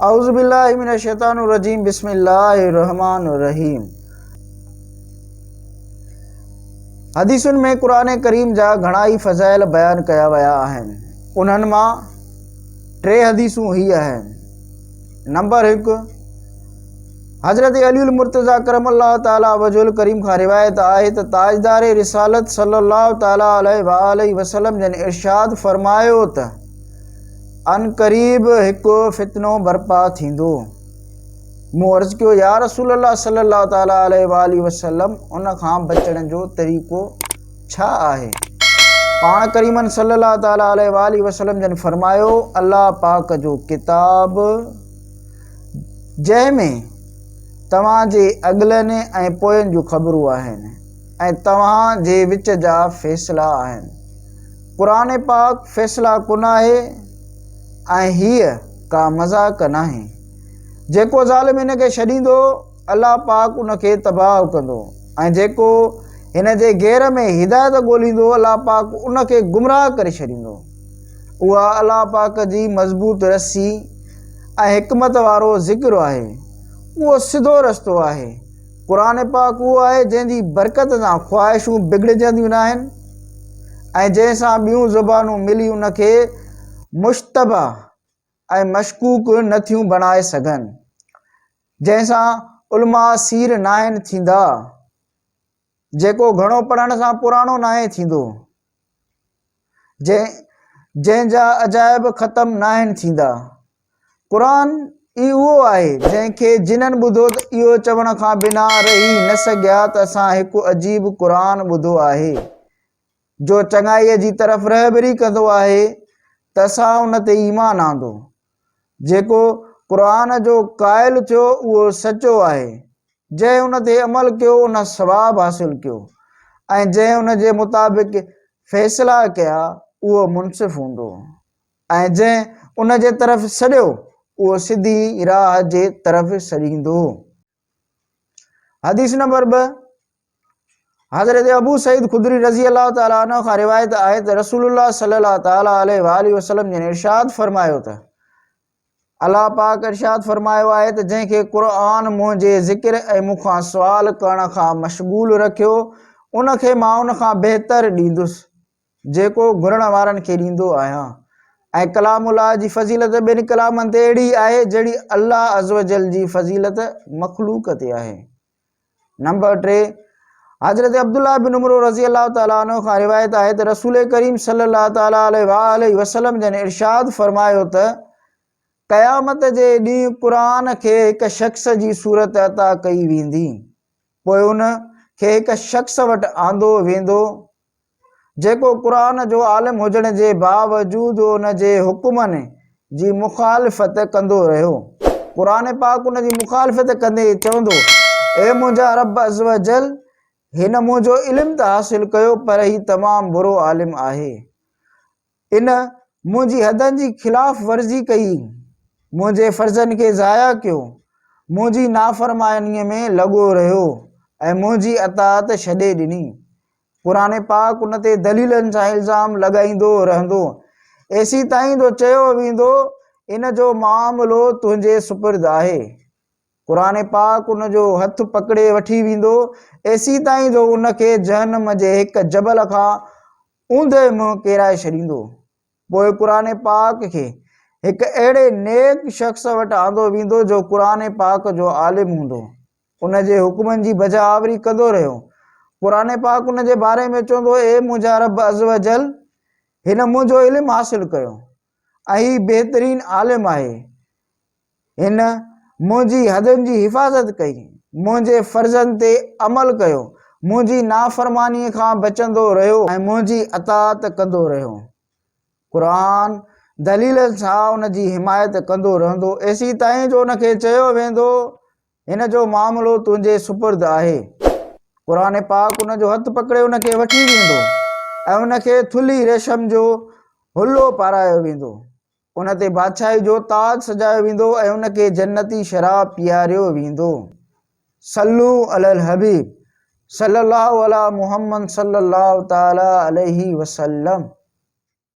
औज़ुबिल्लाहि मिनश्शैतानिर्रजीम बिस्मिल्लाहिर्रहमानिर्रहीम। हदीसुनि में क़ुरान करीम जा घणा ई फ़ज़ाइल बयान कया विया आहिनि। उन्हनि मां 3 हदीसूं हीअ आहिनि। नंबर 1, हज़रत अलीउल मुर्तज़ा करमल्लाहु ताला वजहुल करीम खां रिवायत आहे त ताजदार रिसालत सल्लल्लाहु ताला अलैहि वसल्लम जन इरशाद फरमायो त अन क़रीब हिकु फितनो बर्पा थींदो। मूं अर्ज़ कयो, या रसूल अल्लाह सल्लल्लाहु ताला अलैहि वसल्लम, उन खां बचण जो तरीक़ो छा आहे? पाण करीमन सल्लल्लाहु ताला अलैहि वसल्लम जन फरमायो, अल्लाह पाक जो किताब जंहिंमें तव्हां जे अॻिलनि ऐं पोयनि जूं ख़बरूं आहिनि ऐं तव्हां जे विच जा फ़ैसिला आहिनि। क़ुरान पाक फ़ैसिला कुन आहे ऐं हीअ का मज़ाक़ नाहे। जेको ज़ालिम हिन खे छॾींदो, अल्लाह पाक उन खे तबाह कंदो, ऐं जेको हिन जे गेर में हिदायत ॻोल्हींदो, अल्लाह पाक उन खे गुमराह करे छॾींदो। उहा अल्लाह पाक जी मज़बूत रस्सी ऐं हिकमत वारो ज़िक्र आहे। उहो सिधो रस्तो आहे। क़ुरान पाक उहो आहे जंहिंजी बरकत सां ख़्वाहिशूं बिगड़जंदियूं न आहिनि ऐं जंहिंसां ॿियूं ज़ुबानूं मिली उन खे मुश्तबा ऐं मशकूक नथियूं बणाए सघनि, जंहिंसां उलमा सीर नाहिन थींदा, जेको घणो पढ़ण सां पुराणो नाहे थींदो, जंहिंजा अजाइब ख़तम नाहिन थींदा। क़ुरान ई उहो आहे जंहिंखे जिन्हनि ॿुधो त इहो चवण खां बिना रही न सघिया त असां हिकु अजीब क़ुरान ॿुधो आहे जो चङाईअ जी तरफ़ रहबरी कंदो आहे, त असां उन ते ईमान आंदो। जेको क़ुरान जो क़ाइल थियो उहो सचो आहे। जंहिं उन ते अमल कयो उन सवाब हासिल कयो, ऐं जंहिं उन जे मुताबिक़ फ़ैसिला कया उहो मुनसिफ़ हूंदो, ऐं जंहिं उन जे तरफ़ सॾियो उहो सिधी राह जे तरफ़ सॾींदो। हदीस नंबर 2, हज़रत अबू सईद खुदरी रज़ी अल्लाह ताला अन्हु खां रिवायत आहे त रसूलुल्लाह सल्लल्लाहु ताला अलैहि वसल्लम जन इरशाद फरमायो त अल्लाह पाक इरशाद फरमायो आहे त जंहिंखे क़ुरान मुंहिंजे ज़िक्र ऐं मूंखां सुवाल करण खां मशगूल रखियो, उन खे मां उन खां बहितर ॾींदुसि जेको घुरण वारनि खे ॾींदो आहियां। ऐं कलामुल्लाह जी फ़ज़ीलत ॿिनि कलामनि ते अहिड़ी आहे जहिड़ी अल्लाह अज़्ज़ व जल जी फ़ज़ीलत मख़लूक़ ते आहे। नंबर 3, हज़रत अब्दुल्लाह बिन उमर रज़ी अल्लाह ताला अन्हु खां रिवायत आहे त रसूल करीम सल्लल्लाहु ताला अलैहि वसल्लम जन इरशाद फरमायो त क़यामत जे ॾींहुं क़ुरान खे हिकु शख़्स जी सूरत अता कई वेंदी, पोइ उन खे हिकु शख़्स वटि आंदो वेंदो जेको क़ुरान जो आलिम हुजण जे बावजूद उन जे हुकुमनि जी मुखालिफ़त कंदो रहियो। क़ुरान पाक उन जी मुखालिफ़त कंदे चवंदो, ए मुंहिंजा रब अज़्ज़ व जल, हिन मुंहिंजो इल्मु त हासिल कयो पर ही तमामु बुरो आलिम आहे। इन मुंहिंजी हदनि जी ख़िलाफ़ वर्ज़ी कई, मुंहिंजे फ़र्ज़नि खे ज़ाया कयो, मुंहिंजी नाफ़रमानीअ में लॻो रहियो ऐं मुंहिंजी अताअत छॾे ॾिनी। क़ुरान पाक उन ते दलीलनि सां इल्ज़ाम लॻाईंदो रहंदो, एसी ताईं जो चयो वेंदो इन जो मामिलो तुंहिंजे सुपुर्द आहे। क़ुरान पाक उन जो हथु पकिड़े वठी वेंदो, एसी ताईं जो उन खे जहन्नम जे हिकु जबल खां ऊंधे मुंहुं केराए छॾींदो। पोइ क़ुरान पाक खे हिकु अहिड़े नेक शख़्स वटि आंदो वेंदो जो क़ुरान पाक जो आलिम हूंदो, उन जे हुकुमनि जी बजा आवरी कंदो रहियो। क़ुरान पाक उन जे बारे में चवंदो, ए मुंहिंजा रब अज़्ज़ व जल, हिन मुंहिंजो इल्मु हासिल कयो ऐं ही बहितरीन आलिम आहे। हिन मुंहिंजी हदनि जी हिफ़ाज़त कई, मुंहिंजे फ़र्ज़नि ते अमल कयो, मुंहिंजी नाफ़रमानीअ खां बचंदो रहियो ऐं मुंहिंजी अताअत कंदो रहियो। क़ुरान दलीलनि सां उन जी हिमायत कंदो रहंदो, एसी ताईं जो उन खे चयो वेंदो हिन जो मामिलो तुंहिंजे सुपुर्द आहे। क़ुरान पाक उन जो हथु पकिड़े उन खे वठी वेंदो ऐं उन खे थुल्ही रेशम जो हुलो पारायो वेंदो, उन ते बादशाही जो ताज सजायो वेंदो ऐं उन खे जन्नती शराब पीआरियो वेंदो। सल्लू अलल हबीब सल्लल्लाहु अला मुहम्मद सल्लल्लाहु ताला अलैहि वसल्लम।